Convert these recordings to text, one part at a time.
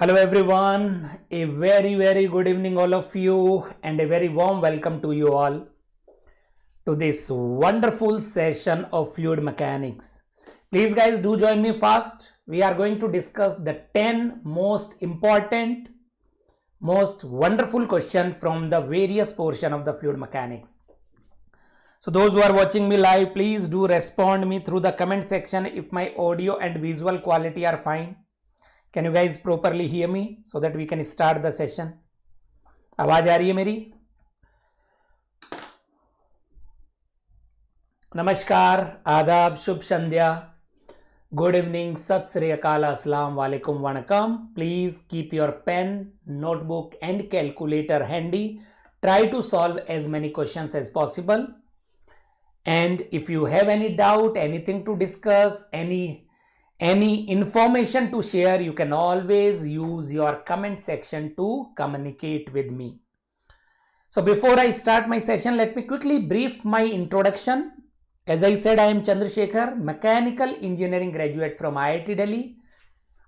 Hello everyone, a very good evening all of you and a very warm welcome to you all to this wonderful session of fluid mechanics. Please guys do join me fast. We are going to discuss the 10 most important, most wonderful question from the various portion of the fluid mechanics. So those who are watching me live, please do respond me through the comment section if my audio and visual quality are fine. Can you guys properly hear me so that we can start the session? आवाज आ रही है मेरी? नमस्कार, आदाब, शुभ संध्या, good evening, सत श्री अकाल, अस्सलाम वालेकुम, वणकम. Please keep your pen, notebook and calculator handy. Try to solve as many questions as possible. And if you have any doubt, anything to discuss, any information to share, you can always use your comment section to communicate with me. So before I start my session, let me quickly brief my introduction. As I said, I am Chandrasekhar, mechanical engineering graduate from IIT Delhi.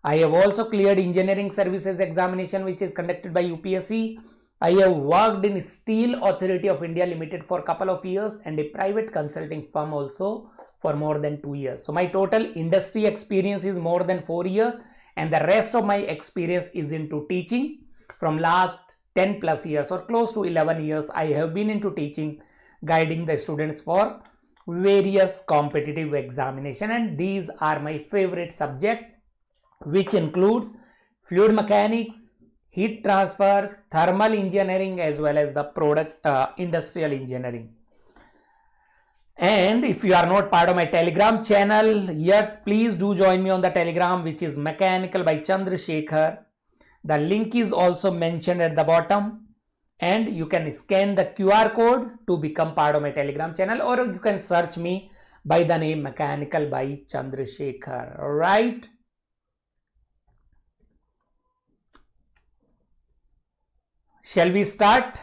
I have also cleared engineering services examination which is conducted by UPSC. I have worked in Steel Authority of India Limited for a couple of years and a private consulting firm also for more than 2 years. So my total industry experience is more than 4 years and the rest of my experience is into teaching. From last 10 plus years or close to 11 years, I have been into teaching, guiding the students for various competitive examination, and these are my favorite subjects, which includes fluid mechanics, heat transfer, thermal engineering as well as the product industrial engineering. And if you are not part of my Telegram channel yet, please do join me on the Telegram, which is Mechanical by Chandrasekhar. The link is also mentioned at the bottom, and you can scan the QR code to become part of my Telegram channel, or you can search me by the name Mechanical by Chandrasekhar. All right. Shall we start?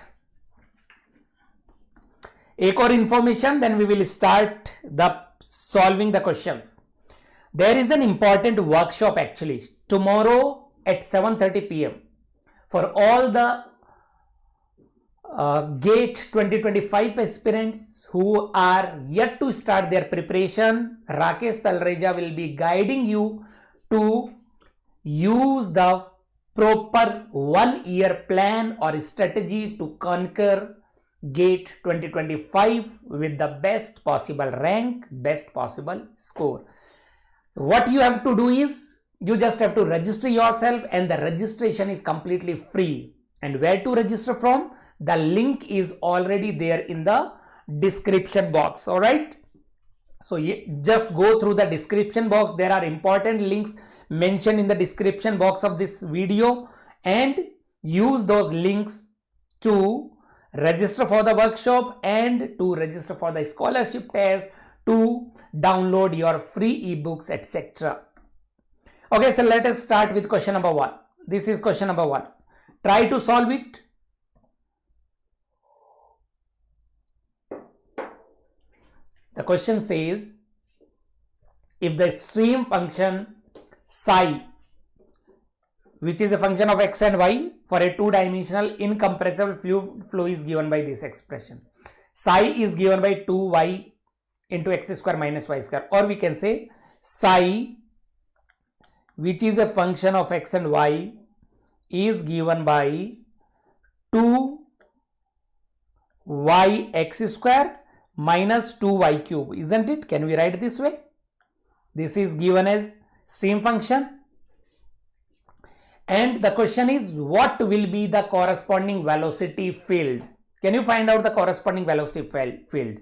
एक और information, then we will start the solving the questions. There is an important workshop actually tomorrow at 7:30 p.m. for all the GATE 2025 aspirants who are yet to start their preparation. Rakesh Talreja will be guiding you to use the proper 1 year plan or strategy to conquer GATE 2025 with the best possible rank, best possible score. What you have to do is you just have to register yourself, and the registration is completely free. And where to register from? The link is already there in the description box. All right. So just go through the description box. There are important links mentioned in the description box of this video, and use those links to register for the workshop and to register for the scholarship test, to download your free ebooks, etc. Okay, so let us start with question number 1. This is question number 1. Try to solve it. The question says, if the stream function psi, which is a function of x and y for a two-dimensional incompressible flow, is given by this expression. Psi is given by 2y into x square minus y square, or we can say psi, which is a function of x and y, is given by 2y(x square minus 2y cube, isn't it? Can we write this way? This is given as stream function. And the question is, what will be the corresponding velocity field? Can you find out the corresponding velocity field?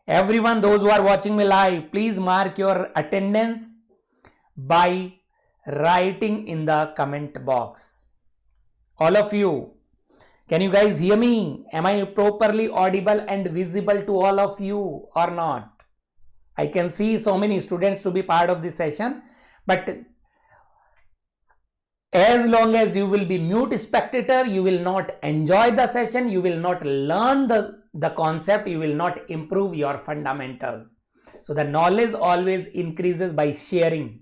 Everyone, those who are watching me live, please mark your attendance by writing in the comment box. All of you, can you guys hear me? Am I properly audible and visible to all of you or not? I can see so many students to be part of this session, but as long as you will be mute spectator, you will not enjoy the session, you will not learn the concept, you will not improve your fundamentals. So the knowledge always increases by sharing.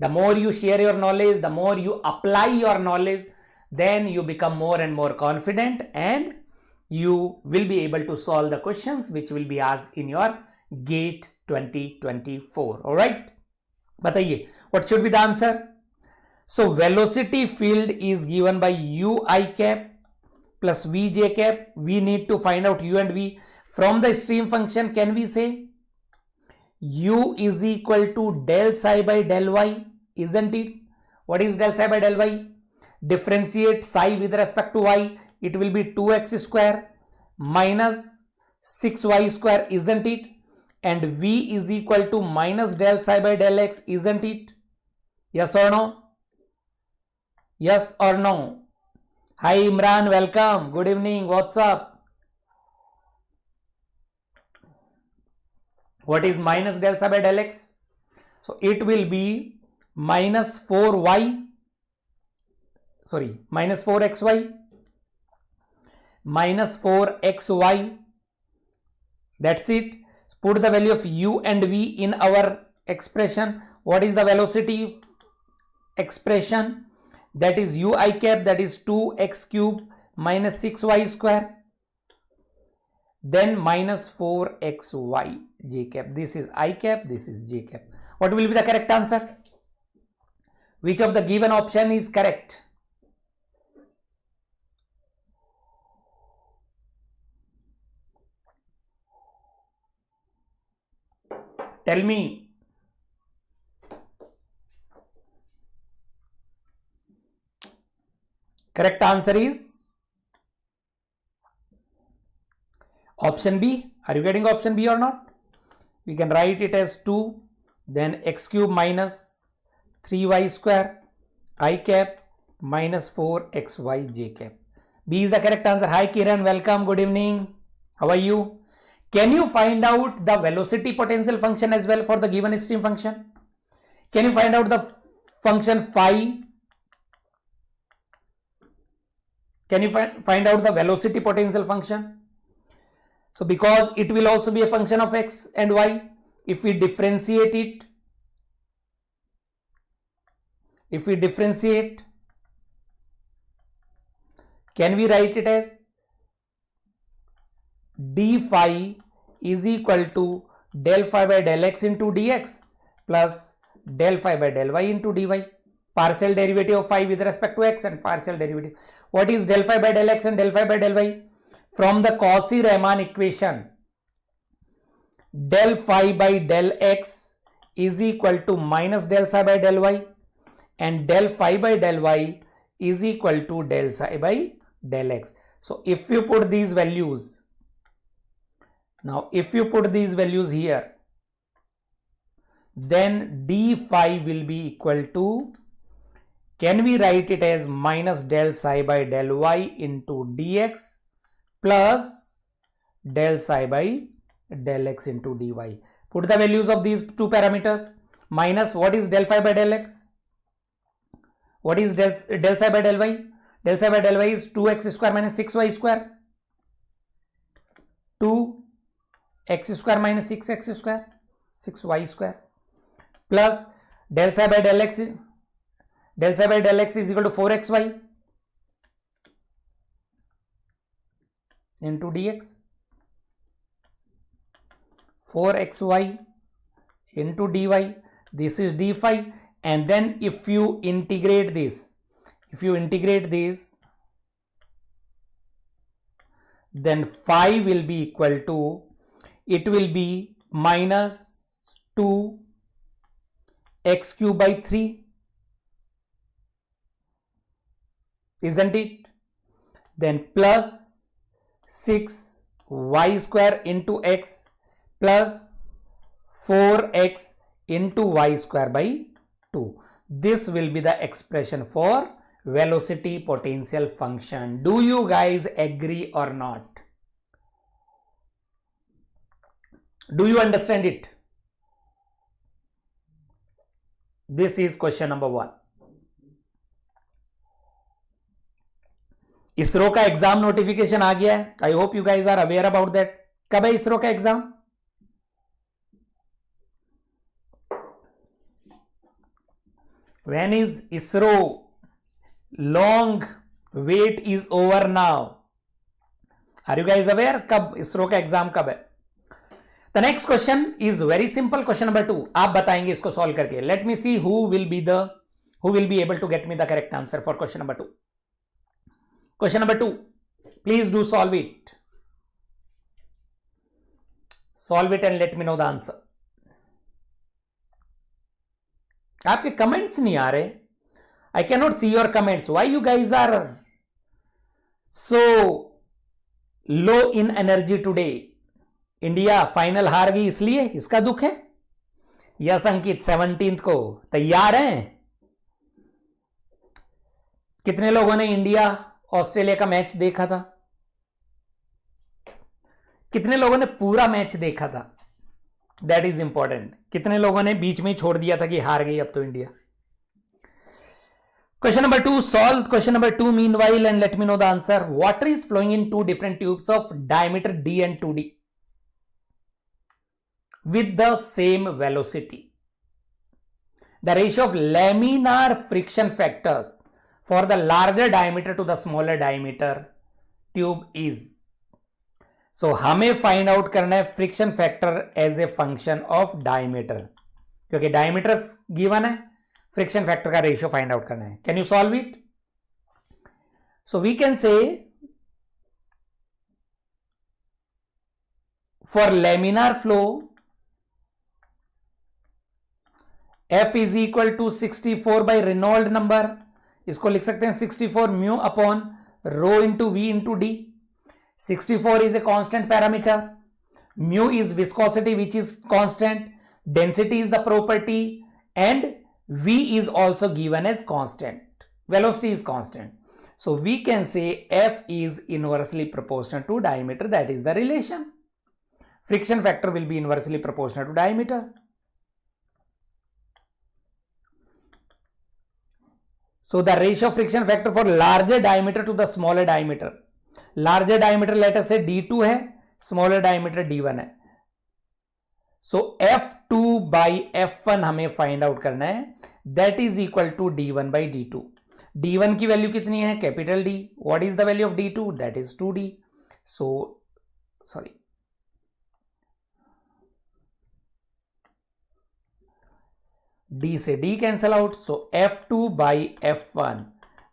The more you share your knowledge, the more you apply your knowledge, then you become more and more confident and you will be able to solve the questions which will be asked in your GATE 2024. All right. Bataiye, what should be the answer? So velocity field is given by u I cap plus v j cap. We need to find out u and v. From the stream function, can we say u is equal to del psi by del y, isn't it? What is del psi by del y? Differentiate psi with respect to y, it will be 2x square minus 6y square, isn't it? And v is equal to minus del psi by del x, isn't it? Yes or no? Yes or no? Hi Imran, welcome. Good evening. What's up? What is minus del psi by del x? So it will be minus 4y, sorry, minus 4xy, minus 4xy. That's it. Put the value of u and v in our expression. What is the velocity expression? That is u I cap, that is 2x cube minus 6y square, then minus 4xy j cap. This is I cap, this is j cap. What will be the correct answer? Which of the given option is correct? Tell me. Correct answer is option B. Are you getting option B or not? We can write it as 2, then x cube minus 3y square I cap minus 4xy j cap. B is the correct answer. Hi Kiran, welcome. Good evening. How are you? Can you find out the velocity potential function as well for the given stream function? Can you find out the function phi? Can you find out the velocity potential function? So because it will also be a function of x and y, if we differentiate it, can we write it as d phi is equal to del phi by del x into dx plus del phi by del y into dy. Partial derivative of phi with respect to x and partial derivative. What is del phi by del x and del phi by del y? From the Cauchy-Riemann equation, del phi by del x is equal to minus del psi by del y and del phi by del y is equal to del psi by del x. So if you put these values, here, then d phi will be equal to, can we write it as minus del psi by del y into dx plus del psi by del x into dy. Put the values of these two parameters. Minus, what is del phi by del x? What is del psi by del y? Del psi by del y is 2x square minus 6y square. 2x square minus 6x square, 6y square, plus del psi by del x is equal to 4xy into dx, 4xy into dy. This is d phi, and then if you integrate this, then phi will be equal to, it will be minus 2x cube by 3, isn't it? Then plus 6y square into x plus 4x into y square by 2. This will be the expression for velocity potential function. Do you guys agree or not? Do you understand it? This is question number 1. ISRO का exam notification आ गया है. I hope you guys are aware about that. कब है इसरो का exam? When is ISRO long wait is over now? Are you guys aware कब ISRO का exam कब है? The next question is very simple. Question number 2. आप बताएंगे इसको सॉल्व करके. Let me see who will be able to get me the correct answer for question number 2. Question number 2. Please do solve it. Solve it and let me know the answer. आपके comments नहीं आ रहे. I cannot see your comments. Why you guys are so low in energy today? India final हार गई इसलिए इसका दुख है? Yes अंकित 17 को तैयार हैं? कितने लोगों ने इंडिया ऑस्ट्रेलिया का मैच देखा था? कितने लोगों ने पूरा मैच देखा था? That is important. कितने लोगों ने बीच में छोड़ दिया था कि हार गई अब तो India? Question number 2, solve question number 2 meanwhile and let me know the answer. Water is flowing in two different tubes of diameter d and 2d with the same velocity. The ratio of laminar friction factors for the larger diameter to the smaller diameter tube is. So हमें find out करना है friction factor as a function of diameter, क्योंकि diameter given है, friction factor का ratio find out करना है. Can you solve it? So we can say for laminar flow F is equal to 64 by Reynolds number. इसको लिख सकते हैं 64 mu upon rho into V into D. 64 is a constant parameter. Mu is viscosity which is constant. Density is the property and V is also given as constant. Velocity is constant. So we can say F is inversely proportional to diameter. That is the relation. Friction factor will be inversely proportional to diameter. So the ratio of friction factor for larger diameter to the smaller diameter. Larger diameter let us say D2 है, smaller diameter D1 है. So F2 by F1 हमें find out करना है. That is equal to D1 by D2. D1 की value कितनी है? Capital D. What is the value of D2? That is 2D. So sorry. D से D cancel out. So F2 by F1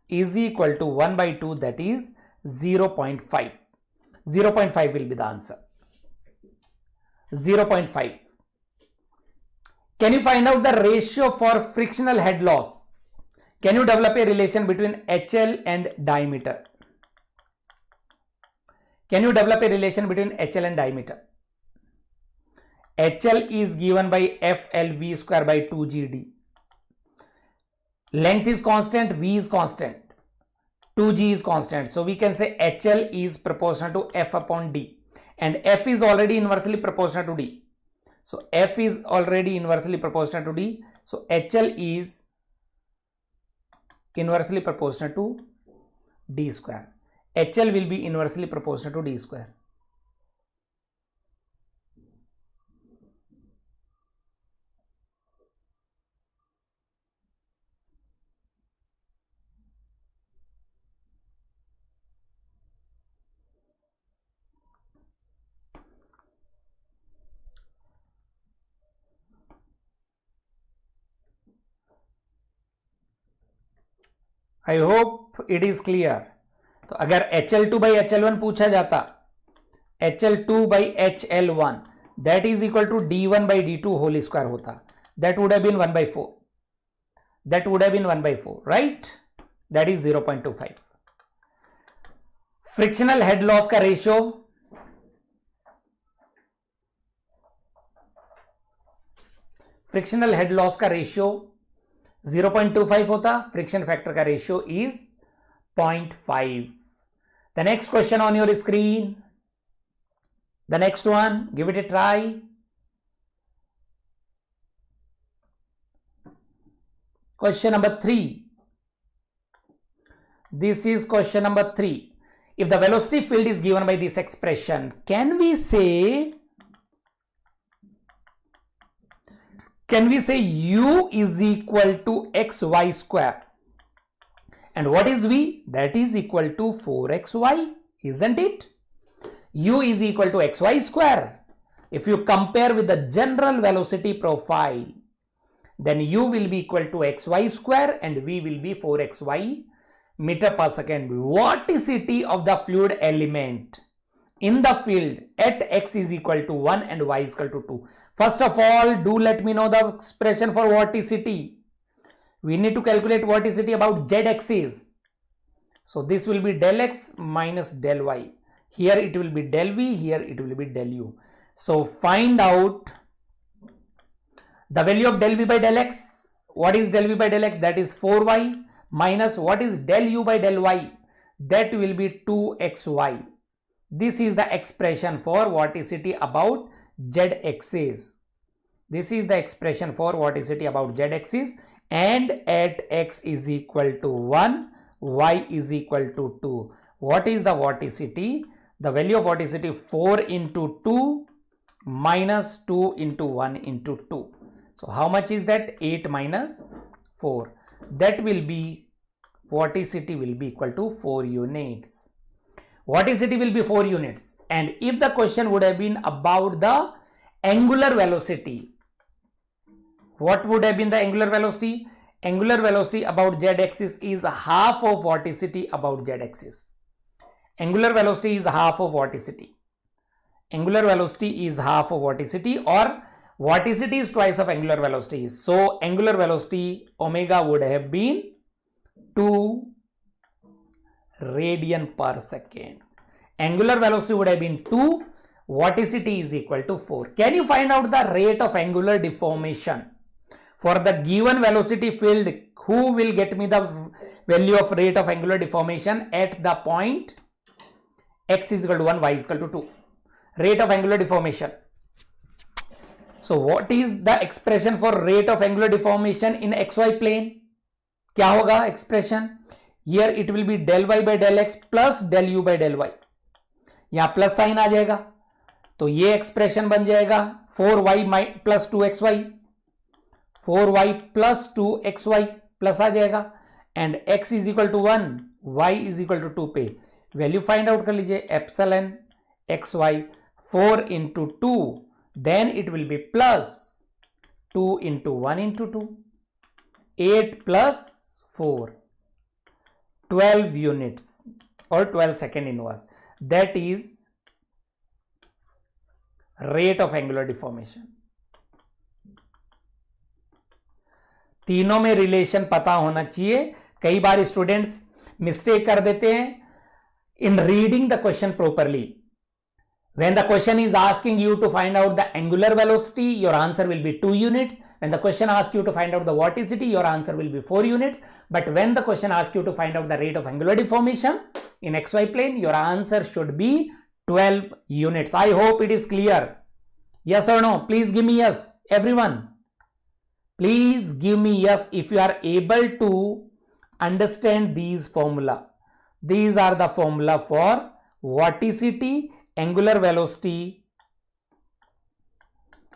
is equal to 1 by 2, that is 0.5. 0.5 will be the answer. 0.5. Can you find out the ratio for frictional head loss? Can you develop a relation between HL and diameter? Can you develop a relation between HL and diameter? HL is given by FLV square by 2GD. Length is constant, V is constant, 2G is constant. So we can say HL is proportional to F upon D, and F is already inversely proportional to D. So F is already inversely proportional to D. So HL is inversely proportional to D square. HL will be inversely proportional to D square. I hope it is clear. तो अगर HL2 by HL1 पूछा जाता, HL2 by HL1 that is equal to D1 by D2 whole square होता, that would have been 1 by 4. That would have been 1 by 4, right? That is 0.25. Frictional head loss का ratio frictional head loss का ratio 0.25 होता, friction factor का ratio is 0.5. The next question on your screen, the next one, give it A try. Question number 3. This is question number 3. If the velocity field is given by this expression, can we say can we say u is equal to xy square? And what is v? That is equal to 4xy, isn't it? U is equal to xy square. If you compare with the general velocity profile, then u will be equal to xy square and v will be 4xy meter per second. Vorticity of the fluid element in the field at x is equal to 1 and y is equal to 2. First of all, do let me know the expression for vorticity. We need to calculate vorticity about z axis. So this will be del x minus del y. Here it will be del v, here it will be del u. So find out the value of del v by del x. What is del v by del x? That is 4y minus what is del u by del y? That will be 2xy. This is the expression for vorticity about z axis. This is the expression for vorticity about z axis, and at x is equal to 1, y is equal to 2. What is the vorticity? The value of vorticity 4 into 2 minus 2 into 1 into 2. So how much is that? 8 minus 4. That will be, vorticity will be equal to 4 units. Vorticity will be 4 units. And if the question would have been about the angular velocity, what would have been the angular velocity? Angular velocity about z-axis is half of vorticity about z-axis. Angular velocity is half of vorticity. Angular velocity is half of vorticity, or vorticity is twice of angular velocity. So angular velocity omega would have been 2 radian per second. Angular velocity would have been 2, vorticity is equal to 4. Can you find out the rate of angular deformation for the given velocity field? Who will get me the value of rate of angular deformation at the point x is equal to 1, y is equal to 2? Rate of angular deformation. So what is the expression for rate of angular deformation in xy plane? क्या होगा expression? Here it will be del y by del x plus del u by del y. यहाँ plus sign आ जाएगा, तो ये expression बन जाएगा 4y plus 2xy, 4y plus 2xy plus आ जाएगा, and x is equal to 1, y is equal to 2 पे value find out कर लीजिए. Epsilon xy 4 into 2, then it will be plus 2 into 1 into 2, 8 plus 4, 12 units or 12 second inverse. That is rate of angular deformation. तीनों में relation पता होना चाहिए. कई बार students mistake कर देते हैं in reading the question properly. When the question is asking you to find out the angular velocity, your answer will be 2 units. When the question asks you to find out the vorticity, your answer will be 4 units. But when the question asks you to find out the rate of angular deformation in xy plane, your answer should be 12 units. I hope it is clear. Yes or no? Please give me yes. Everyone, please give me yes if you are able to understand these formula. These are the formula for vorticity. Angular velocity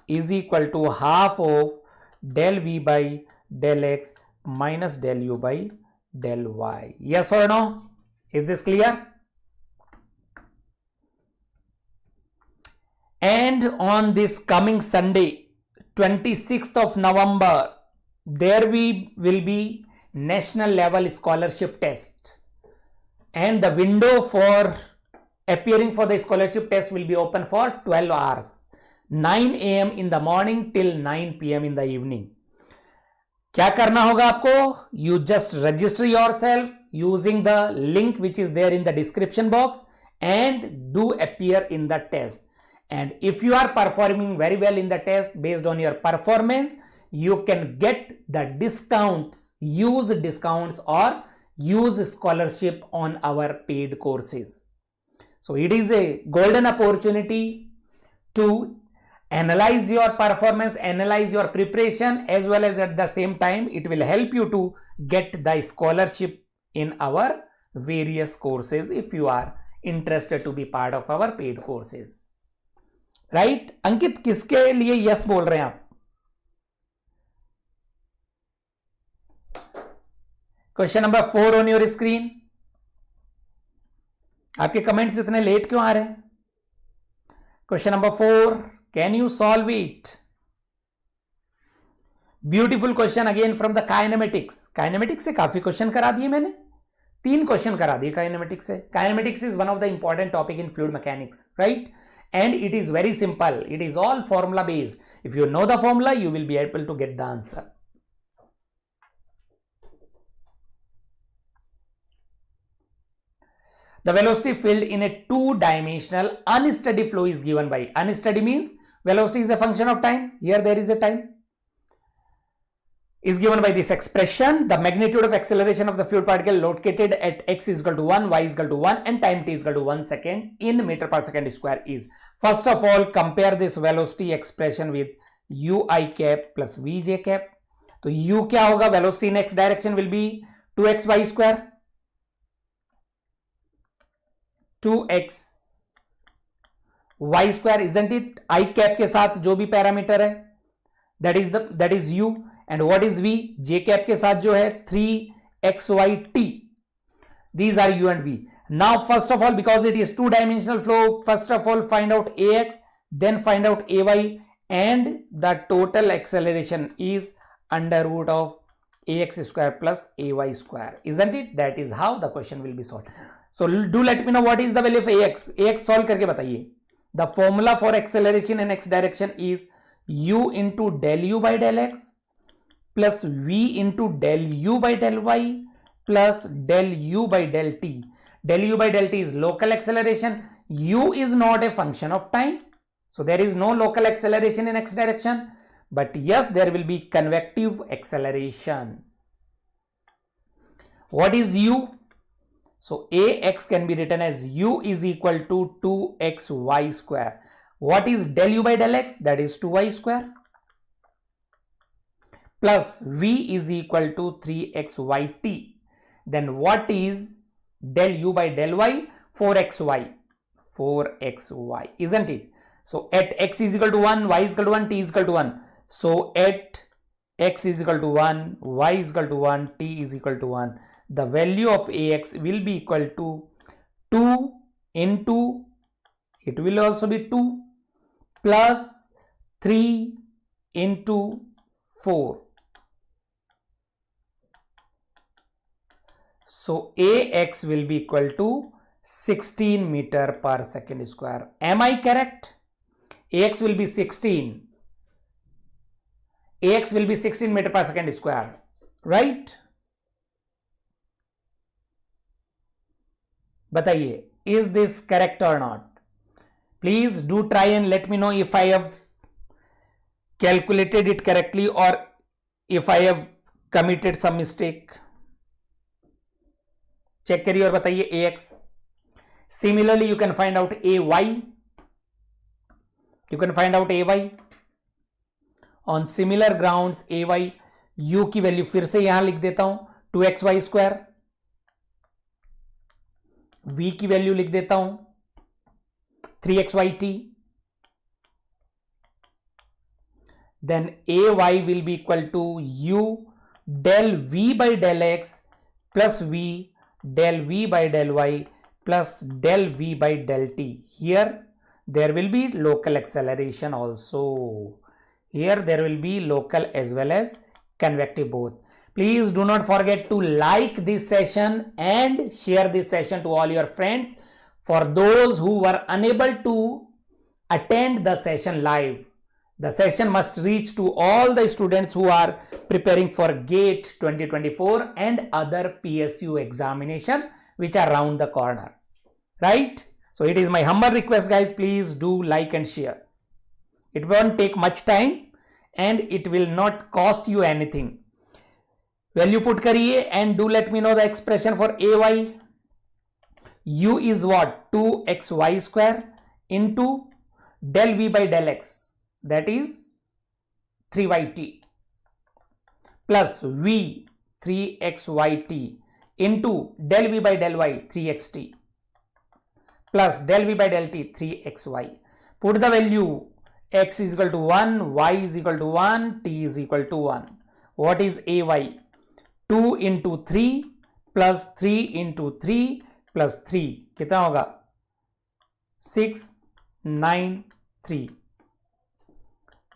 is equal to half of del v by del x minus del u by del y. Yes or no? Is this clear? And on this coming Sunday, 26th of November, there will be national level scholarship test, and the window for appearing for the scholarship test will be open for 12 hours, 9 AM in the morning till 9 PM in the evening. क्या करना होगा आपको? You just register yourself using the link which is there in the description box and do appear in the test. And if you are performing very well in the test, based on your performance, you can get the discounts, use discounts or use scholarship on our paid courses. So it is a golden opportunity to analyze your performance, analyze your preparation, as well as at the same time it will help you to get the scholarship in our various courses if you are interested to be part of our paid courses. Right? अंकित, किसके लिए yes बोल रहे हैं आप? Question number 4 on your screen. आपके comments इतने late क्यों आ रहे हैं? Question number 4, can you solve it? Beautiful question again from the kinematics. Kinematics से काफी क्वेश्चन करा दिए मैंने, 3 क्वेश्चन करा दिए काइनेमेटिक्स से. Kinematics is one of the important topic in fluid mechanics, right? And it is very simple. It is all formula based. If you know the formula, you will be able to get the answer. The velocity field in a two-dimensional unsteady flow is given by. Unsteady means velocity is a function of time. Here there is a time. Is given by this expression. The magnitude of acceleration of the fluid particle located at x is equal to 1, y is equal to 1 and time t is equal to 1 second in meter per second square is. First of all, compare this velocity expression with ui cap plus vj cap. तो u क्या होगा? Velocity in x direction will be 2xy square. 2x y square, isn't it? I cap के साथ जो भी parameter है, that is u. And what is v? j cap के साथ जो है 3xyt. These are u and v. Now first of all, because it is two-dimensional flow, first of all find out ax, then find out ay, and the total acceleration is under root of ax square plus ay square, isn't it? That is how the question will be solved. So do let me know what is the value of ax. ax solve करके बताइए. The formula for acceleration in x direction is u into del u by del x plus v into del u by del y plus del u by del t. Del u by del t is local acceleration. U is not a function of time. So there is no local acceleration in x direction. But yes, there will be convective acceleration. What is u? So ax can be written as u is equal to 2xy square. What is del u by del x? That is 2y square. Plus v is equal to 3xyt. Then what is del u by del y? 4xy. 4xy, isn't it? So at x is equal to 1, y is equal to 1, t is equal to 1. So at x is equal to 1, y is equal to 1, t is equal to 1. The value of ax will be equal to 2 into, it will also be 2 plus 3 into 4. So ax will be equal to 16 meter per second square. Am I correct? Ax will be 16. Ax will be 16 meter per second square, right? बताइए, is this correct or not? Please do try and let me know if I have calculated it correctly or if I have committed some mistake. Check करिए और बताइए ax. Similarly, you can find out ay. You can find out ay. On similar grounds, ay, u की value फिर से यहां लिख देता हूं 2xy स्क्वायर. v की वैल्यू लिख देता हूं 3xyt. Then ay will be equal to u del v by del x plus v del v by del y plus del v by del t. Here there will be local acceleration also. Here there will be local as well as convective both. Please do not forget to like this session and share this session to all your friends. For those who were unable to attend the session live, the session must reach to all the students who are preparing for GATE 2024 and other PSU examination which are around the corner, right? So it is my humble request, guys, please do like and share. It won't take much time and it will not cost you anything. Value put kariye and do let me know the expression for ay. U is what? 2xy square into del v by del x, that is 3yt, plus v 3xyt into del v by del y 3xt plus del v by del t 3xy. Put the value x is equal to 1, y is equal to 1, t is equal to 1. What is ay? 2 into 3 plus 3 into 3 plus 3 कितना होगा 6 9 3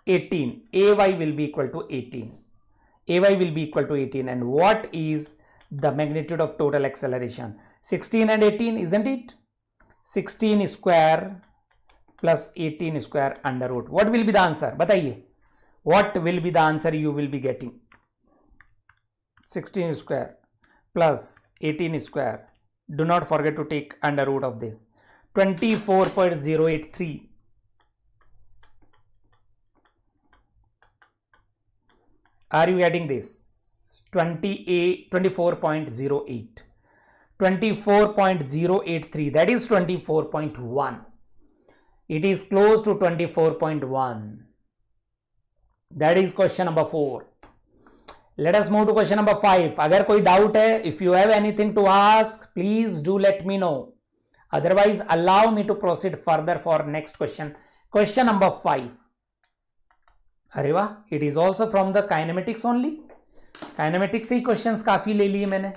18. Ay will be equal to 18. Ay will be equal to 18. And what is the magnitude of total acceleration? 16 and 18, isn't it? 16 square plus 18 square under root. What will be the answer? बताइए. What will be the answer you will be getting? 16 square plus 18 square. Do not forget to take under root of this. 24.083. Are you getting this? 24.08. 24.083. That is 24.1. It is close to 24.1. That is question number 4. Let us move to question number 5. अगर कोई doubt है, if you have anything to ask, please do let me know. Otherwise, allow me to proceed further for next question. Question number 5. अरे वाह, it is also from the kinematics only. Kinematics से ही questions काफी ले लिए मैंने.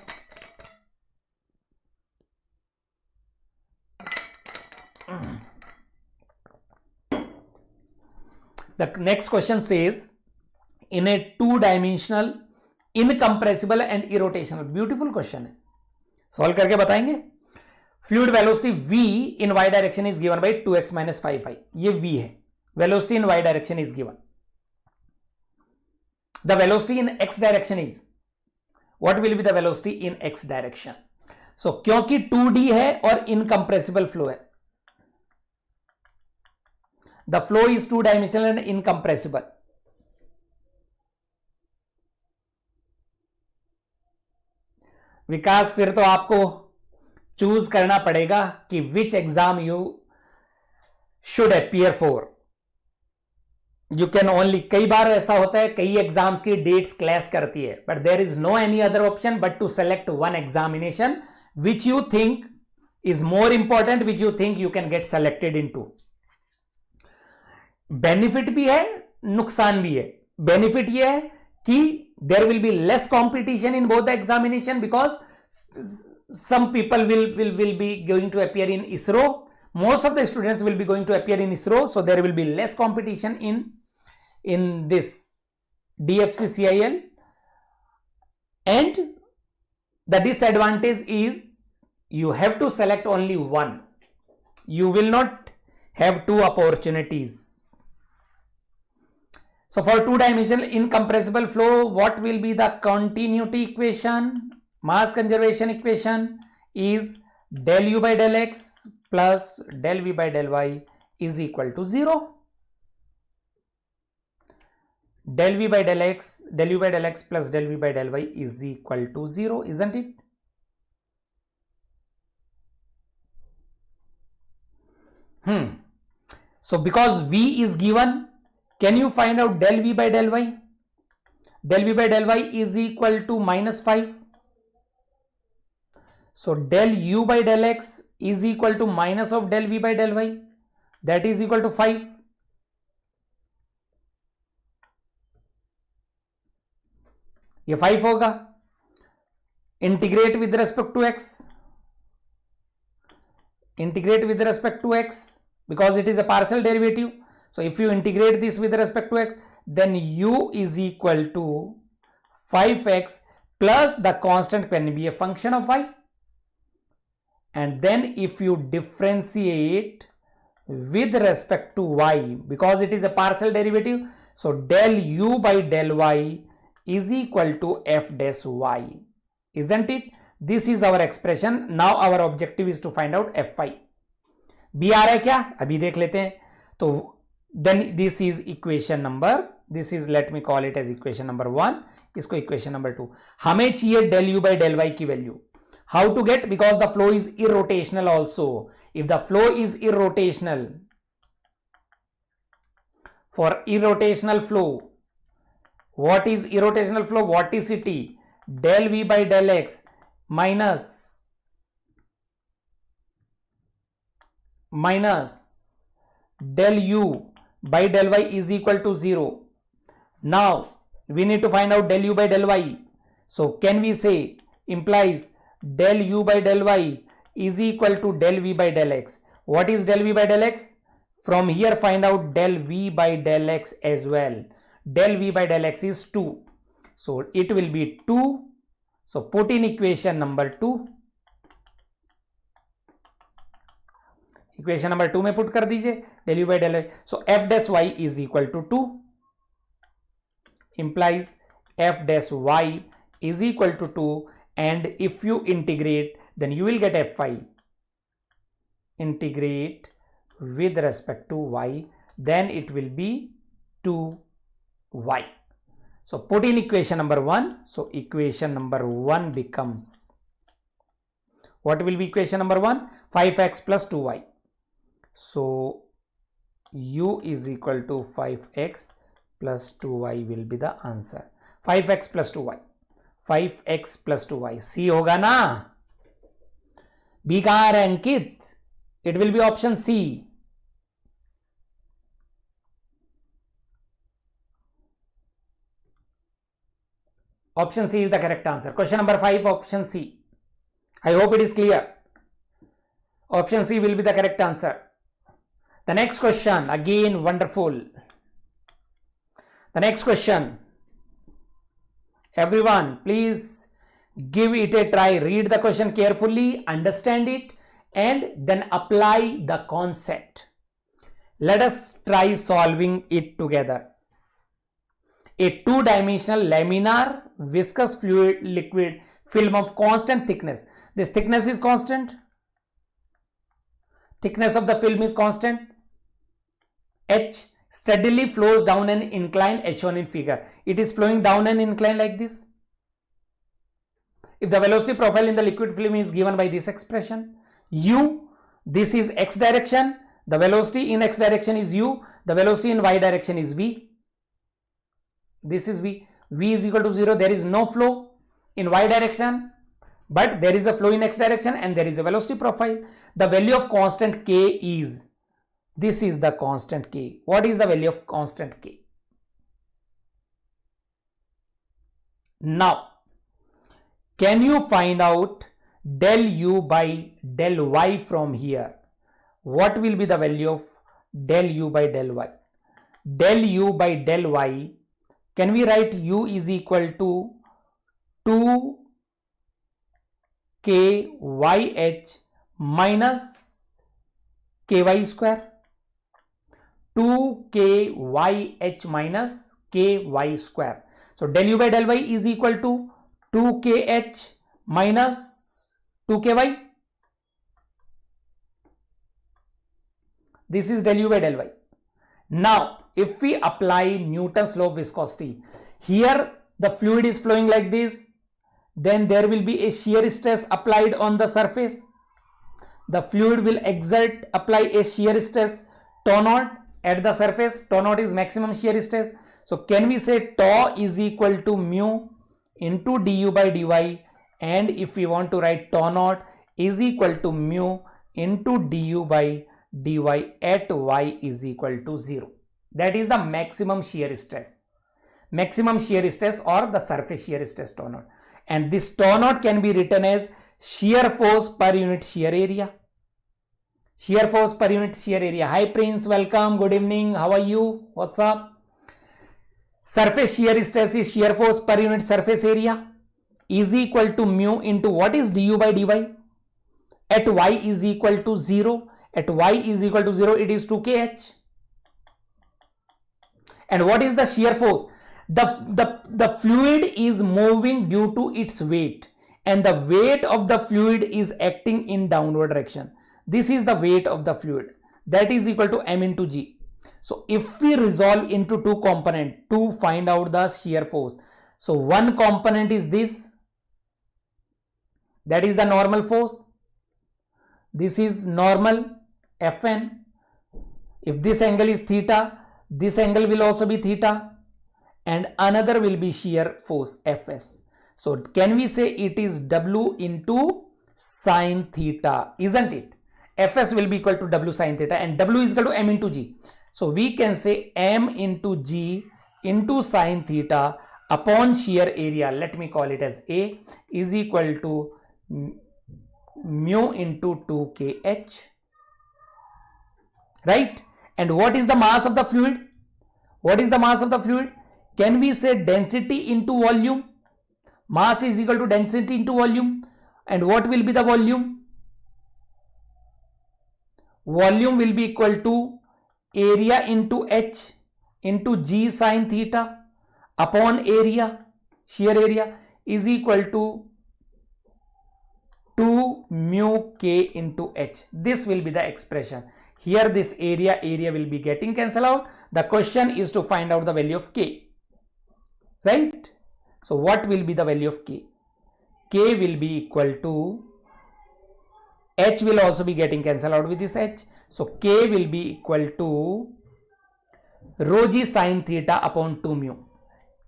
The next question says, in a two-dimensional, incompressible and irrotational. Beautiful question है. Solve करके बताएंगे. Fluid velocity v in y direction is given by 2x minus 5y. ये v है. Velocity in y direction is given. The velocity in x direction is, what will be the velocity in x direction? So क्योंकि 2D है और incompressible flow है, the flow is two dimensional and incompressible. विकास फिर तो आपको choose करना पड़ेगा कि which exam you should appear for. You can only, कई बार ऐसा होता है, कई एग्जाम्स की डेट्स क्लैश करती है, but there is no any other option but to select one examination which you think is more important, which you think you can get selected into. Benefit भी है, नुकसान भी है. बेनिफिट ये है कि there will be less competition in both the examination because some people will be going to appear in ISRO. Most of the students will be going to appear in ISRO, so there will be less competition in this DFCCIL. And the disadvantage is you have to select only one. You will not have two opportunities. So for two-dimensional incompressible flow, what will be the continuity equation? Mass conservation equation is del u by del x plus del v by del y is equal to 0. Del v by del x, del u by del x plus del v by del y is equal to 0, isn't it? So because v is given, can you find out del v by del y? Del v by del y is equal to minus 5. So del u by del x is equal to minus of del v by del y, that is equal to 5. ये 5 होगा. Integrate with respect to x. Integrate with respect to x because it is a partial derivative. So if you integrate this with respect to x, then u is equal to 5x plus the constant can be a function of y. And then if you differentiate with respect to y, because it is a partial derivative, so del u by del y is equal to f dash y, isn't it? This is our expression. Now our objective is to find out fy. b आ रहा है क्या, अभी देख लेते हैं. तो then this is equation number, this is, let me call it as equation number 1, इसको equation number 2. हमें चाहिए del u by del y की value. How to get? Because the flow is irrotational also. If the flow is irrotational, for irrotational flow, what is irrotational flow? Vorticity del v by del x minus del u by del y is equal to 0. Now we need to find out del u by del y. So can we say implies del u by del y is equal to del v by del x. What is del v by del x? From here find out del v by del x as well. Del v by del x is 2. So it will be 2. So put in equation number 2. Equation number 2 में put कर दीजिए del u by del y. So f dash y is equal to 2. Implies f dash y is equal to 2, and if you integrate then you will get fy. Integrate with respect to y, then it will be 2y. So put in equation number 1. So equation number 1 becomes, what will be equation number 1? 5x plus 2y. So u is equal to 5x plus 2y will be the answer. 5x plus 2y. 5x plus 2y. C होगा ना? B कहाँ है अंकित? It will be option C. Option C is the correct answer. Question number 5, option C. I hope it is clear. Option C will be the correct answer. The next question, again wonderful. The next question. Everyone, please give it a try. Read the question carefully, understand it, and then apply the concept. Let us try solving it together. A two-dimensional laminar viscous fluid liquid film of constant thickness. This thickness is constant. Thickness of the film is constant. H steadily flows down an incline as shown in figure. It is flowing down an incline like this. If the velocity profile in the liquid film is given by this expression, u, this is x direction, the velocity in x direction is u, the velocity in y direction is v. This is v. V is equal to 0. There is no flow in y direction, but there is a flow in x direction and there is a velocity profile. The value of constant k is, this is the constant k. What is the value of constant k? Now, can you find out del u by del y from here? What will be the value of del u by del y? Del u by del y, can we write u is equal to 2kyh minus ky square? 2kyh minus ky square. So del u by del y is equal to 2kh minus 2ky. This is del u by del y. Now, if we apply Newton's law of viscosity, here the fluid is flowing like this, then there will be a shear stress applied on the surface. The fluid will apply a shear stress tau naught at the surface. Tau naught is maximum shear stress. So can we say tau is equal to mu into du by dy, and if we want to write tau naught is equal to mu into du by dy at y is equal to 0. That is the maximum shear stress. Maximum shear stress or the surface shear stress tau naught. And this tau naught can be written as shear force per unit shear area. Shear force per unit shear area. Hi Prince, welcome, good evening, how are you? What's up? Surface shear stress is shear force per unit surface area is equal to mu into what is du by dy? At y is equal to 0. At y is equal to 0, it is 2kh. And what is the shear force? The fluid is moving due to its weight, and the weight of the fluid is acting in downward direction. This is the weight of the fluid, that is equal to m into g. So if we resolve into two components to find out the shear force, so one component is this, that is the normal force. This is normal Fn. If this angle is theta, this angle will also be theta, and another will be shear force Fs. So can we say it is W into sine theta, isn't it? Fs will be equal to W sine theta, and W is equal to m into g. So we can say m into g into sine theta upon shear area, let me call it as A, is equal to mu into 2kh, right? And what is the mass of the fluid? What is the mass of the fluid? Can we say density into volume? Mass is equal to density into volume. And what will be the volume? Volume will be equal to area into h into g sine theta upon area, shear area, is equal to 2 mu k into h. This will be the expression. Here this area will be getting cancelled out. The question is to find out the value of k, right? So what will be the value of k? K will be equal to, h will also be getting cancelled out with this h. So k will be equal to rho g sine theta upon 2 mu.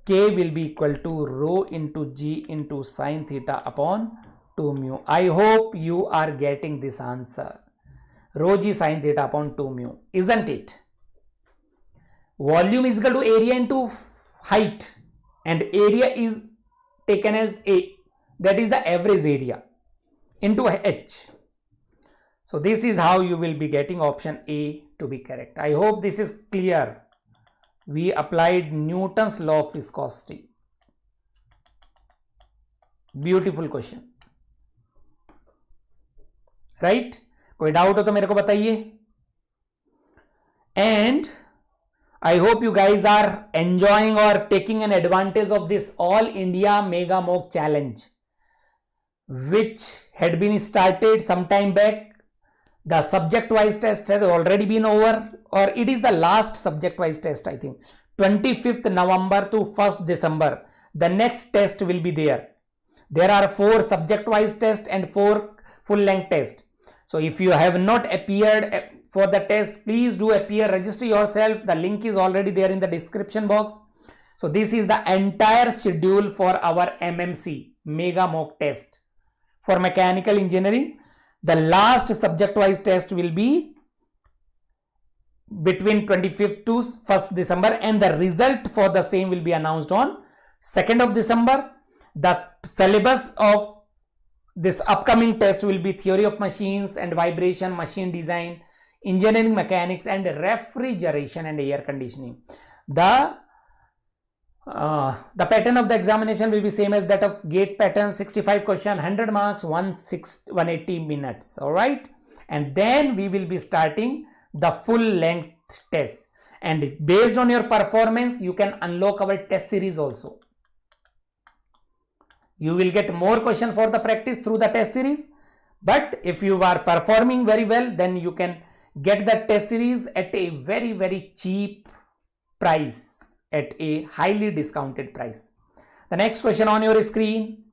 K will be equal to rho into g into sine theta upon 2 mu. I hope you are getting this answer. Rho g sine theta upon 2 mu, isn't it? Volume is equal to area into height, and area is taken as A, that is the average area, into h. So this is how you will be getting option A to be correct. I hope this is clear. We applied Newton's law of viscosity. Beautiful question, right? कोई doubt हो तो मेरे को बताइए. And I hope you guys are enjoying or taking an advantage of this All India Mega Mock Challenge, which had been started some time back. The subject-wise test has already been over, or it is the last subject-wise test, I think. 25th November to 1st December. The next test will be there. There are 4 subject-wise tests and 4 full-length tests. So if you have not appeared for the test, please do appear, register yourself. The link is already there in the description box. So this is the entire schedule for our MMC, Mega Mock Test. For mechanical engineering, the last subject-wise test will be between 25th to 1st December, and the result for the same will be announced on 2nd of December. The syllabus of this upcoming test will be theory of machines and vibration, machine design, engineering mechanics, and refrigeration and air conditioning. The pattern of the examination will be same as that of GATE pattern, 65 question, 100 marks, 180 minutes. All right. And then we will be starting the full length test. And based on your performance, you can unlock our test series also. You will get more question for the practice through the test series. But if you are performing very well, then you can get the test series at a very, very cheap price, at a highly discounted price. The next question on your screen.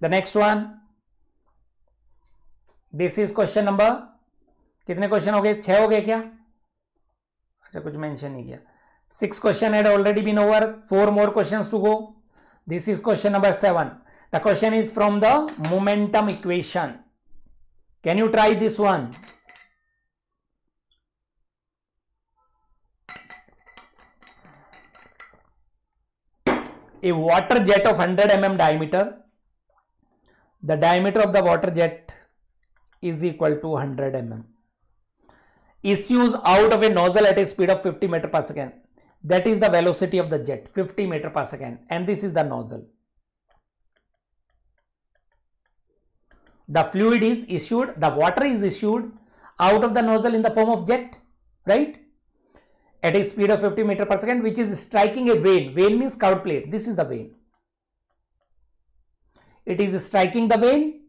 The next one. This is question number. कितने question हो गए? 6 हो गए क्या? अच्छा, कुछ mention नहीं किया. 6 question had already been over. 4 more questions to go. This is question number 7. The question is from the momentum equation. Can you try this one? A water jet of 100 mm diameter. The diameter of the water jet is equal to 100 mm. Issues out of a nozzle at a speed of 50 meter per second. That is the velocity of the jet, 50 meter per second. And this is the nozzle. The fluid is issued, the water is issued out of the nozzle in the form of jet, right? At a speed of 50 meter per second, which is striking a vein. Vein means curved plate. This is the vein. It is striking the vein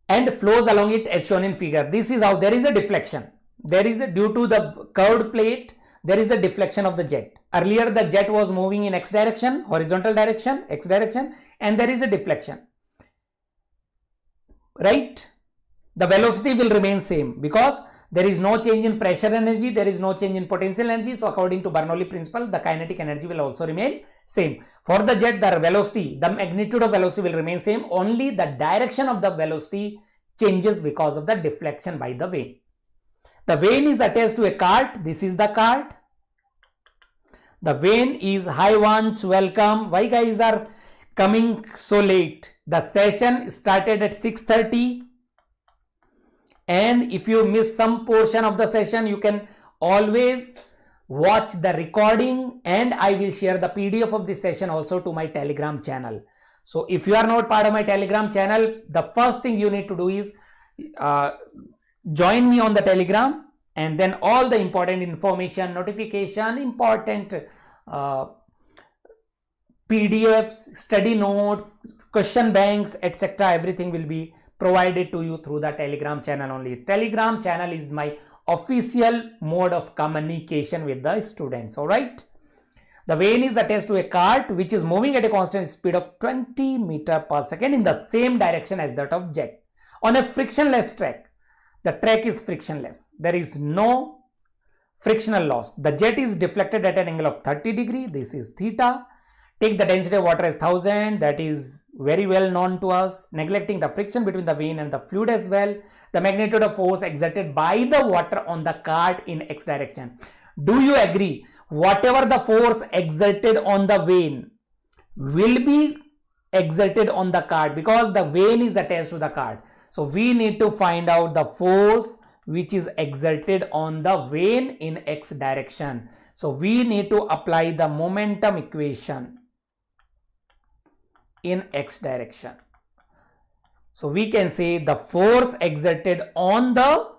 and flows along it as shown in figure. This is how there is a deflection. There is a, due to the curved plate, there is a deflection of the jet. Earlier the jet was moving in x direction, horizontal direction, x direction, and there is a deflection, right? The velocity will remain same because there is no change in pressure energy, there is no change in potential energy. So according to Bernoulli principle, the kinetic energy will also remain same. For the jet, the velocity, the magnitude of velocity will remain same. Only the direction of the velocity changes because of the deflection by the vane. The vane is attached to a cart. This is the cart. The vein is hi ones, welcome. Why guys are coming so late? The session started at 6:30, and if you miss some portion of the session, you can always watch the recording, and I will share the PDF of this session also to my Telegram channel. So if you are not part of my Telegram channel, the first thing you need to do is join me on the Telegram, and then all the important information, notification, important PDFs, study notes, question banks, etc. everything will be provided to you through the Telegram channel only. Telegram channel is my official mode of communication with the students. All right. The vein is attached to a cart which is moving at a constant speed of 20 meters per second in the same direction as that of jet on a frictionless track. The track is frictionless. There is no frictional loss. The jet is deflected at an angle of 30 degrees. This is theta. Take the density of water as 1000. That is very well known to us. Neglecting the friction between the vein and the fluid as well. The magnitude of force exerted by the water on the cart in x direction. Do you agree? Whatever the force exerted on the vein will be exerted on the cart because the vein is attached to the cart. So we need to find out the force which is exerted on the vein in x direction. So we need to apply the momentum equation in x direction. So we can say the force exerted on the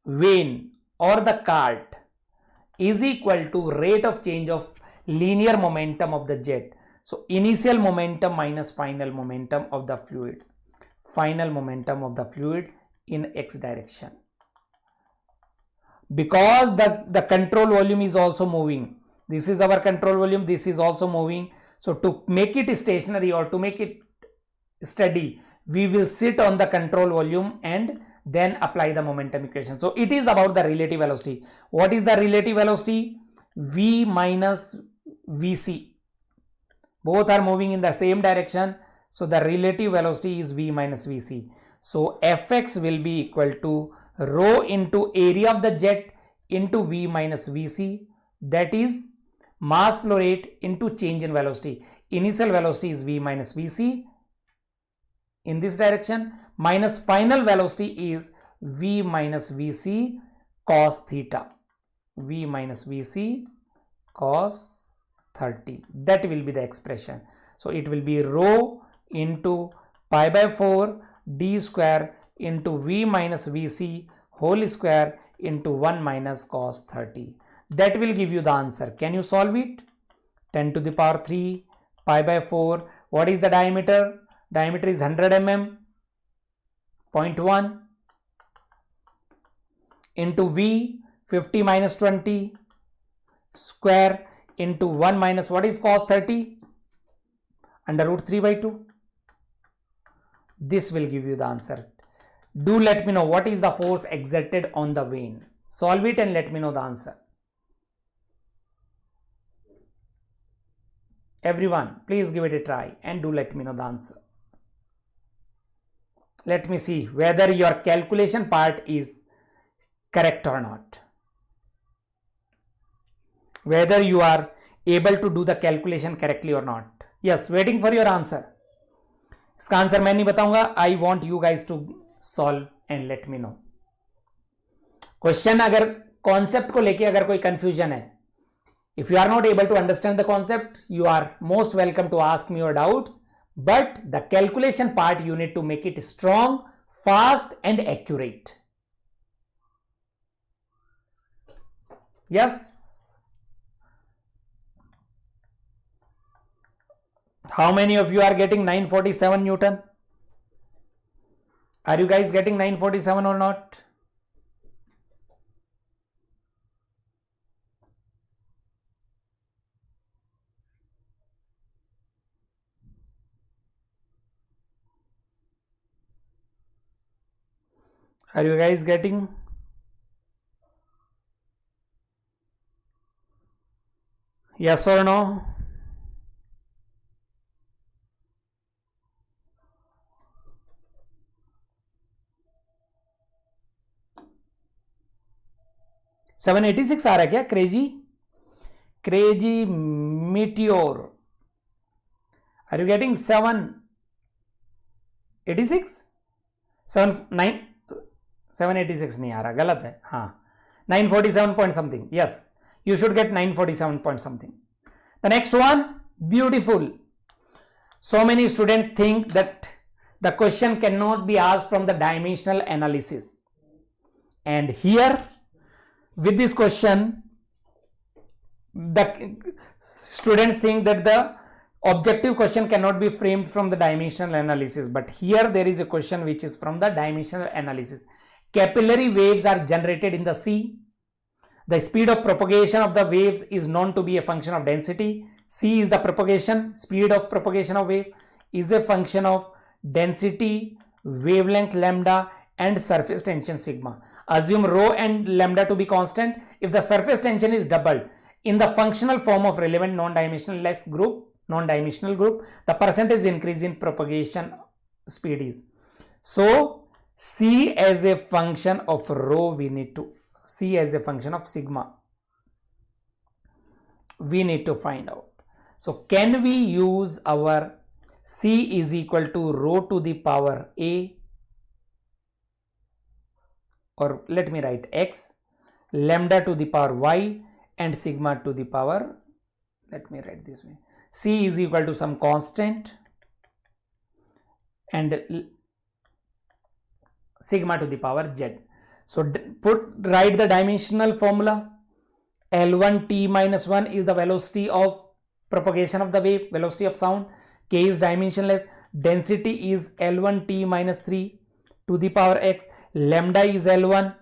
vein or the cart is equal to rate of change of linear momentum of the jet. So initial momentum minus final momentum of the fluid. Final momentum of the fluid in x direction. Because the control volume is also moving. This is our control volume. This is also moving. So to make it stationary or to make it steady, we will sit on the control volume and then apply the momentum equation. So it is about the relative velocity. What is the relative velocity? V minus Vc. Both are moving in the same direction. So the relative velocity is V minus Vc. So Fx will be equal to rho into area of the jet into V minus Vc. That is mass flow rate into change in velocity. Initial velocity is V minus Vc in this direction, minus final velocity is V minus Vc cos theta. V minus Vc cos 30. That will be the expression. So it will be rho into pi by 4 d square into V minus Vc whole square into 1 minus cos 30. That will give you the answer. Can you solve it? 10 to the power 3 pi by 4. What is the diameter? Diameter is 100 mm. 0.1 into V 50 minus 20 square into 1 minus what is cos 30? Under root 3 by 2. This will give you the answer. Do let me know what is the force exerted on the vein. Solve it and let me know the answer. Everyone, please give it a try and do let me know the answer. Let me see whether your calculation part is correct or not. Whether you are able to do the calculation correctly or not. Yes, waiting for your answer. इसका answer मैं नहीं बताऊंगा. I want you guys to solve and let me know. Question अगर concept को लेके अगर कोई confusion है, if you are not able to understand the concept, you are most welcome to ask me your doubts. But the calculation part you need to make it strong, fast and accurate. Yes. How many of you are getting 947 Newton? Are you guys getting 947 or not? Are you guys getting? Yes or no? $786 आ रहा है क्या? Crazy crazy meteor. Are you getting 786? 786 नहीं आ रहा, गलत है. हाँ, 947 point something. Yes, you should get 947 point something. The next one, beautiful. So many students think that the question cannot be asked from the dimensional analysis. And here, with this question, the students think that the objective question cannot be framed from the dimensional analysis. But here there is a question which is from the dimensional analysis. Capillary waves are generated in the sea. The speed of propagation of the waves is known to be a function of density. C is the propagation, speed of propagation of wave is a function of density, wavelength lambda and surface tension sigma. Assume rho and lambda to be constant. If the surface tension is doubled in the functional form of relevant non-dimensional group, the percentage increase in propagation speed is. So C as a function of rho, we need to C as a function of sigma, we need to find out. So can we use our C is equal to rho to the power A, or let me write X, lambda to the power Y and sigma to the power, let me write this way, C is equal to some constant and sigma to the power Z. So write the dimensional formula. L1 t minus 1 is the velocity of propagation of the wave, velocity of sound. K is dimensionless. Density is L1 t minus 3 to the power X. Lambda is L1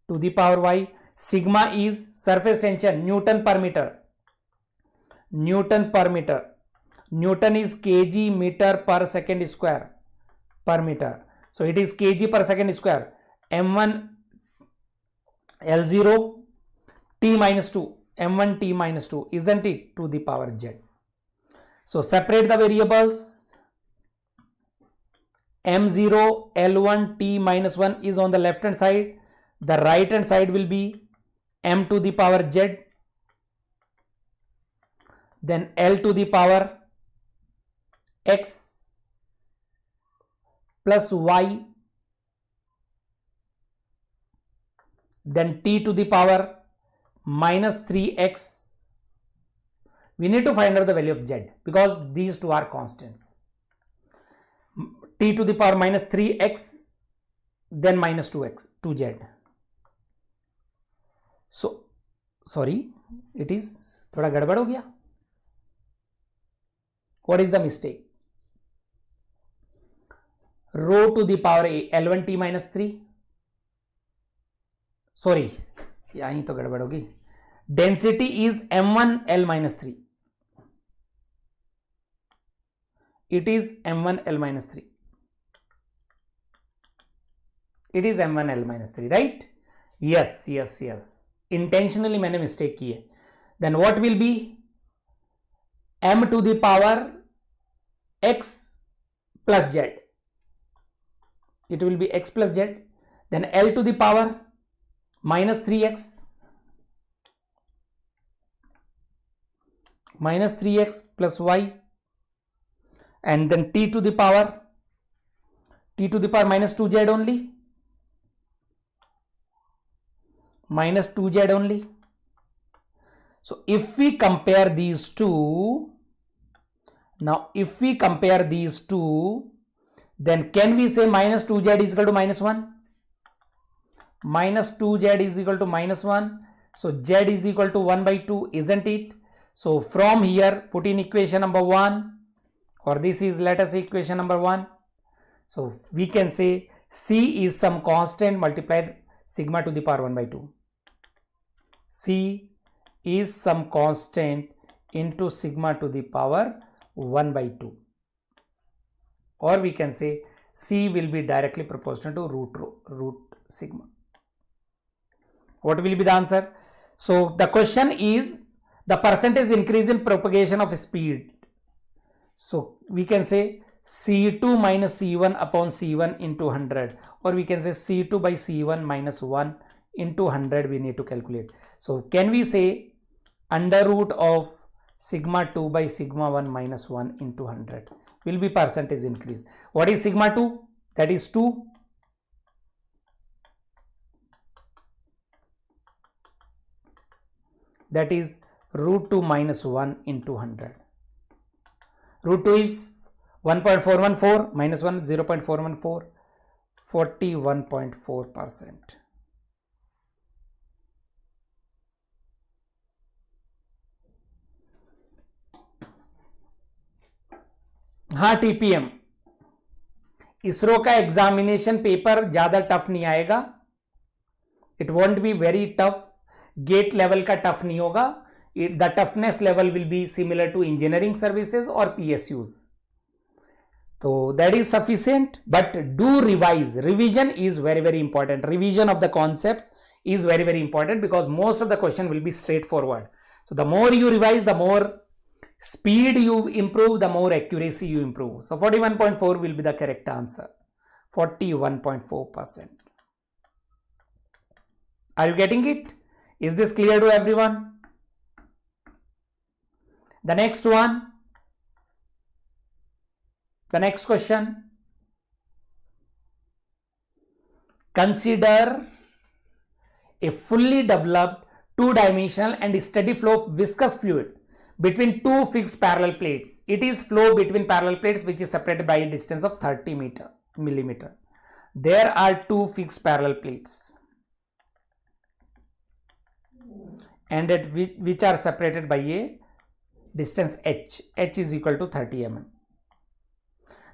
to the power Y. Sigma is surface tension, Newton per meter. Newton per meter. Newton is kg meter per second square per meter. So it is kg per second square. M1 L0 t minus 2, M1 t minus 2, isn't it, to the power Z. So separate the variables. M0 L1 t minus 1 is on the left hand side. The right hand side will be M to the power Z. Then L to the power X plus Y. Then t to the power minus 3x. We need to find out the value of Z because these two are constants. T to the power minus 3x, then minus 2x, 2Z. So, sorry, it is thoda gadbad ho gaya. What is the mistake? Rho to the power A, L1 t minus 3. Sorry, yahi to gadbad hogi. Density is M1 L minus 3. It is M1 L minus 3. It is M1 L minus 3, right? Yes, yes, yes. Intentionally मैंने mistake की है. Then what will be? M to the power X plus Z. It will be X plus Z. Then L to the power minus 3x. Minus 3x plus Y. And then T to the power minus 2Z only. Minus 2Z only. So if we compare these two, now if we compare these two, then can we say minus 2Z is equal to minus 1? Minus 2Z is equal to minus 1. So Z is equal to 1 by 2, isn't it? So from here, put in equation number 1, or this is, let us say, equation number 1. So we can say C is some constant multiplied sigma to the power 1 by 2. C is some constant into sigma to the power 1 by 2. Or we can say C will be directly proportional to root sigma. What will be the answer? So the question is the percentage increase in propagation of speed. So we can say C2 minus C1 upon C1 into 100, or we can say C2 by C1 minus 1 into 100 we need to calculate. So can we say under root of sigma 2 by sigma 1 minus 1 into 100 will be percentage increase. What is sigma 2? That is 2. That is root 2 minus 1 into 100. Root 2 is 1.414 minus 1 0.414, 41.4%. हाँ TPM, ISRO का examination paper ज्यादा tough नहीं आएगा. It won't be very tough. GATE level का tough नहीं होगा. The toughness level will be similar to engineering services और PSUs. तो that is sufficient. But do revise. Revision is very very important. Revision of the concepts is very very important because most of the question will be straightforward. So the more you revise, the more speed you improve, the more accuracy you improve. So 41.4 will be the correct answer. 41.4%. Are you getting it? Is this clear to everyone? The next one, the next question. Consider a fully developed two-dimensional and steady flow of viscous fluid between two fixed parallel plates. It is flow between parallel plates which is separated by a distance of 30 millimeter. There are two fixed parallel plates and which are separated by a distance h. H is equal to 30 mm.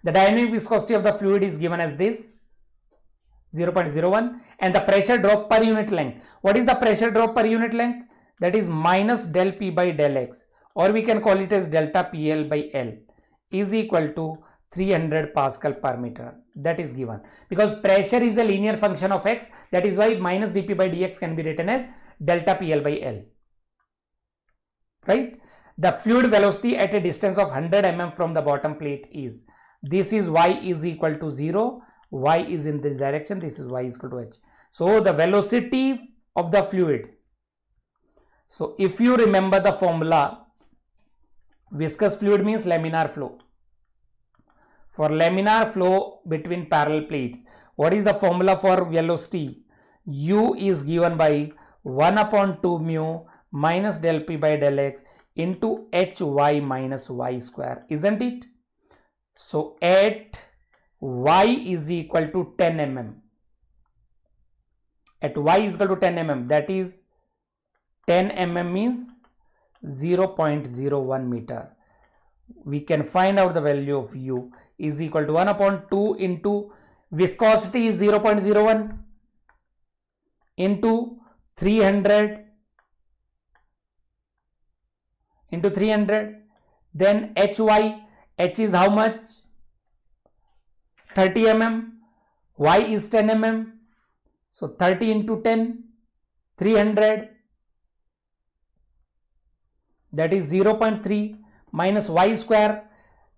The dynamic viscosity of the fluid is given as this, 0.01, and the pressure drop per unit length. What is the pressure drop per unit length? That is minus del P by del X, or we can call it as delta PL by L, is equal to 300 Pascal per meter. That is given because pressure is a linear function of X. That is why minus dP by dx can be written as delta PL by L. Right? The fluid velocity at a distance of 100 mm from the bottom plate is, this is y is equal to 0. Y is in this direction, this is y is equal to h. So the velocity of the fluid. So if you remember the formula, viscous fluid means laminar flow. For laminar flow between parallel plates, what is the formula for velocity? U is given by 1 upon 2 mu minus del P by del X into hy minus y square, isn't it? So at y is equal to 10 mm. At y is equal to 10 mm, that is 10 mm means 0.01 meter. We can find out the value of u is equal to 1 upon 2 into viscosity is 0.01 into 300 into 300. Then hy, h is how much? 30 mm, y is 10 mm, so 30 into 10, 300, that is 0.3 minus y square,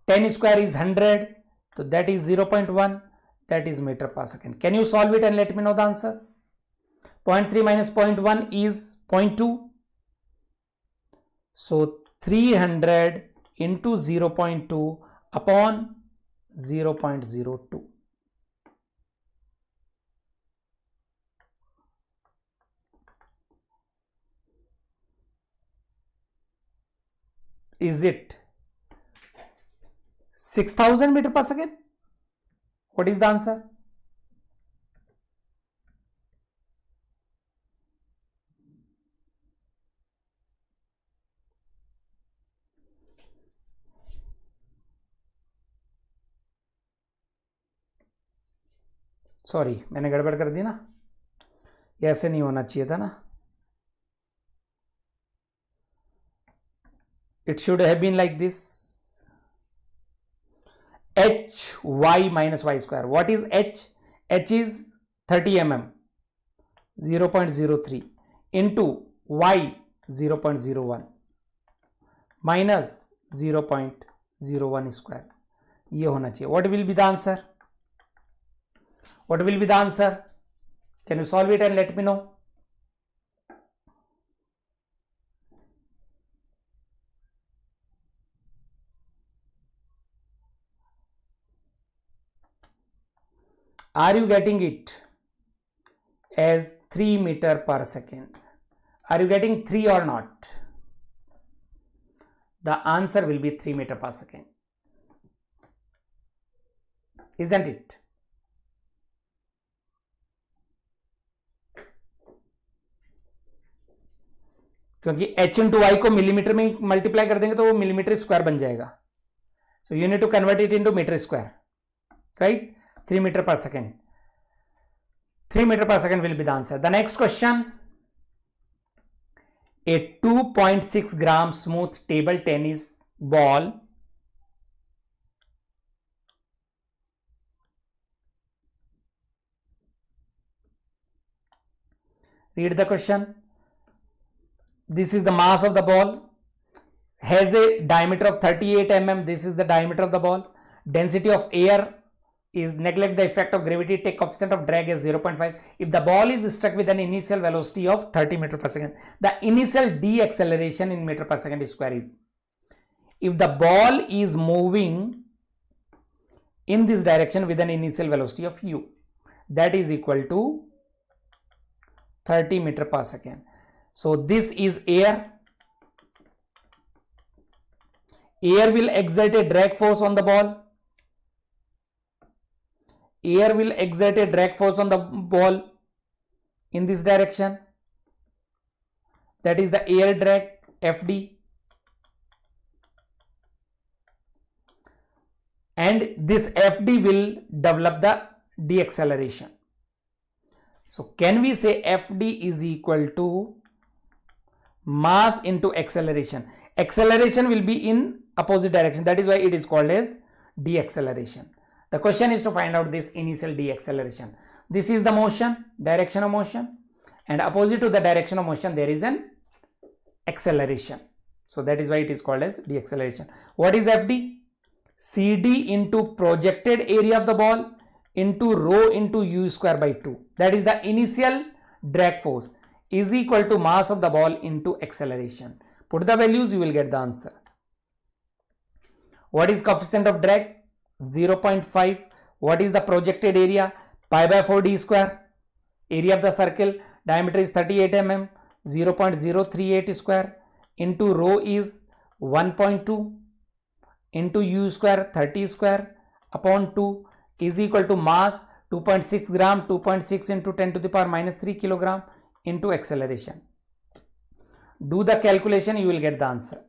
10 square is 100, so that is 0.1, that is meter per second. Can you solve it and let me know the answer? 0.3 minus 0.1 is 0.2, so 300 into 0.2 upon 0.02. Is it 6000 meter per second? What is the answer? Sorry, मैंने गड़बड़ कर दी ना, ऐसे नहीं होना चाहिए था ना. It should have been like this. Hy minus y square. What is h? H is 30 mm, 0.03 into y 0.01 minus 0.01 square. ये होना चाहिए. What will be the answer? What will be the answer? Can you solve it and let me know? Are you getting it as 3 meter per second? Are you getting 3 or not? The answer will be 3 meter per second. Isn't it? क्योंकि h into y को millimetre में multiply कर देंगे तो वो millimetre square बन जाएगा. So you need to convert it into metre square, right? 3 metre per second. 3 meter per second will be the answer. The next question. A 2.6 gram smooth table tennis ball read the question. This is the mass of the ball, has a diameter of 38 mm. This is the diameter of the ball. Density of air is, neglect the effect of gravity, take coefficient of drag as 0.5. If the ball is struck with an initial velocity of 30 meter per second, the initial deceleration in meter per second square is, if the ball is moving in this direction with an initial velocity of u, that is equal to 30 meter per second. So this is air. Air will exert a drag force on the ball. Air will exert a drag force on the ball in this direction. That is the air drag, Fd. And this Fd will develop the deceleration. So can we say Fd is equal to mass into acceleration? Acceleration will be in opposite direction. That is why it is called as deceleration. The question is to find out this initial deceleration. This is the motion, direction of motion, and opposite to the direction of motion there is an acceleration. So that is why it is called as deceleration. What is Fd? CD into projected area of the ball into rho into u square by 2. That is the initial drag force is equal to mass of the ball into acceleration. Put the values, you will get the answer. What is coefficient of drag? 0.5. What is the projected area? Pi by 4 d square. Area of the circle, diameter is 38 mm, 0.038 square into rho is 1.2 into u square 30 square upon 2 is equal to mass 2.6 gram, 2.6 into 10 to the power minus 3 kilogram into acceleration. Do the calculation, you will get the answer.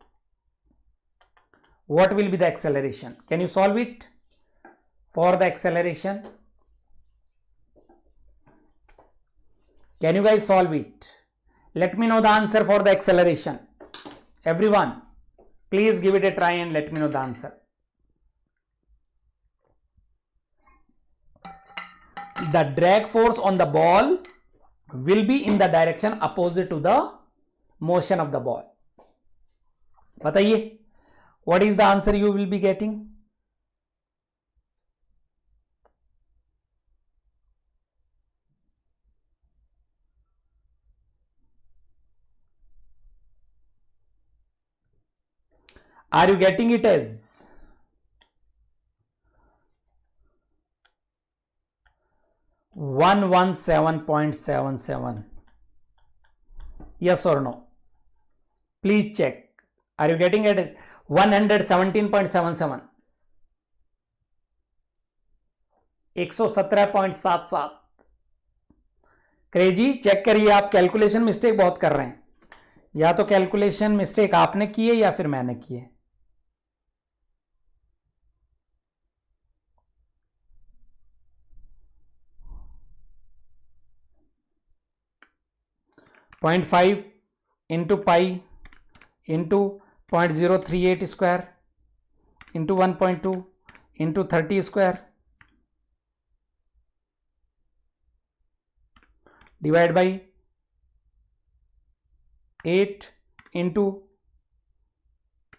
What will be the acceleration? Can you solve it? For the acceleration, can you guys solve it? Let me know the answer for the acceleration. Everyone, please give it a try and let me know the answer. The drag force on the ball will be in the direction opposite to the motion of the ball. बताइए, what is the answer you will be getting? Are you getting it as 117.77? Yes or no? Please check. Are you getting it as 117.77? 117.77. Crazy, check करिए, आप calculation mistake बहुत कर रहे हैं. या तो calculation mistake आपने की है या फिर मैंने की है. .5 into pi into 0.038 square into 1.2 into 30 square divided by 8 into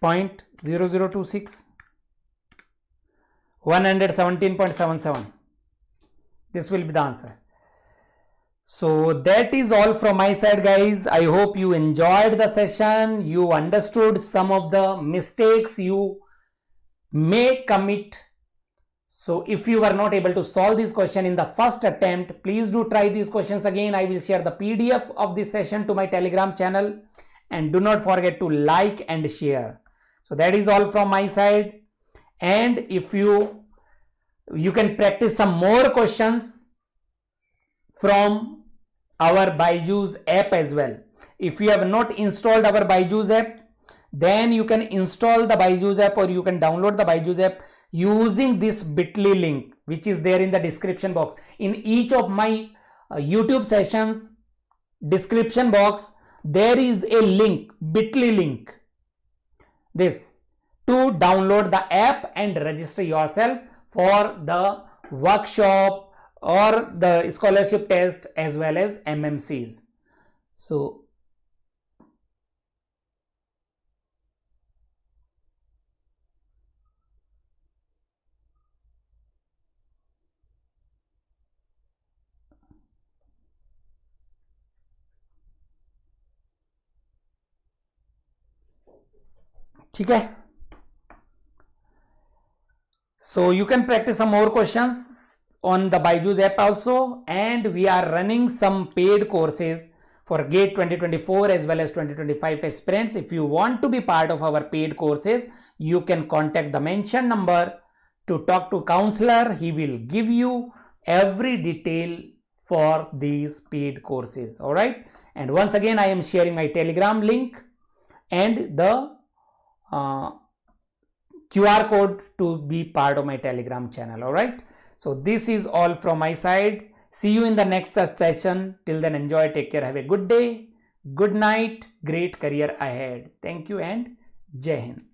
0.0026, 117.77. This will be the answer. So that is all from my side, guys. I hope you enjoyed the session. You understood some of the mistakes you may commit. So if you were not able to solve this question in the first attempt, please do try these questions again. I will share the PDF of this session to my Telegram channel, and do not forget to like and share. So that is all from my side. And if you can practice some more questions from our BYJU'S app as well. If you have not installed our BYJU'S app, then you can install the BYJU'S app, or you can download the BYJU'S app using this bit.ly link, which is there in the description box. In each of my YouTube sessions description box, there is a link, bit.ly link, this, to download the app and register yourself for the workshop or the scholarship test as well as MMCs. So okay. So you can practice some more questions on the BYJU'S app also, and we are running some paid courses for GATE 2024 as well as 2025 aspirants. If you want to be part of our paid courses, you can contact the mentioned number to talk to counselor. He will give you every detail for these paid courses. All right. And once again, I am sharing my Telegram link and the QR code to be part of my Telegram channel. All right. So this is all from my side. See you in the next session. Till then, enjoy, take care, have a good day, good night, great career ahead. Thank you and Jai Hind.